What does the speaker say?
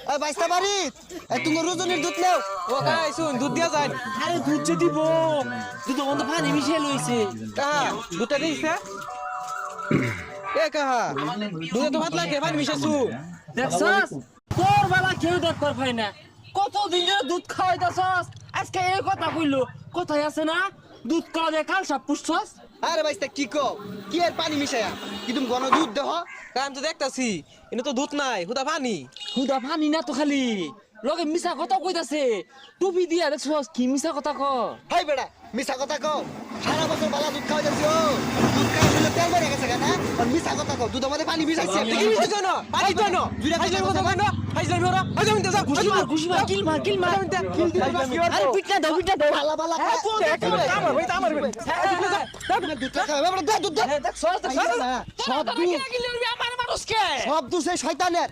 এই বাইস্তা বাড়ি এই তুমি রোজনের দুধ নাও। ও কাই শুন দুধ দিয়া যায়। আরে দুধ যে দিব দুধ বন্ধ পানি মিশিয়ে লইছে কাহা দুধটা দিছে এ কাহা দুধে তো ভাত লাগে পানি মিশাইছু দেখছস তোর বালা কেউ দেখ কর পাই না কতদিন ধরে দুধ খাওয়াইতাছস আজকে এই কথা কইলো কথাই আছে না দুধ খাওয়া কাল সব পুষছস আরে বাইস্তা কি কও কি এর পানি মিশায়া কি তুমি ঘন দুধ দেহ? কাম তো দেখতাছি এনে তো দুধ নাই হুদা পানি হুদা পানি না তো খালি লগে মিছা কথা কইতাছে টুপি দিয়া দেখছস কি মিছা কথা ক হাই বেড়া মিছা কথা কও সারা বছর বালা দুধ খাওয়া যাচ্ছি ও দুধ খাওয়া শুনে তেল বেড়ে গেছে কেন আর মিছা কথা কও দুধের মধ্যে পানি মিশাইছে কি মিশাইছ না পানি তো না হাইজলামি কথা কই না হাইজলামি ওরা হাইজলামি তো যা খুশি মার কিল মার আরে পিটনা দাও বালা বালা আমার ভাই আমার ভাই দুধ খাওয়া বেড়া দে দুধ দে দেখছস সব দুধ আমার মানুষকে সব দুধ সেই শয়তানের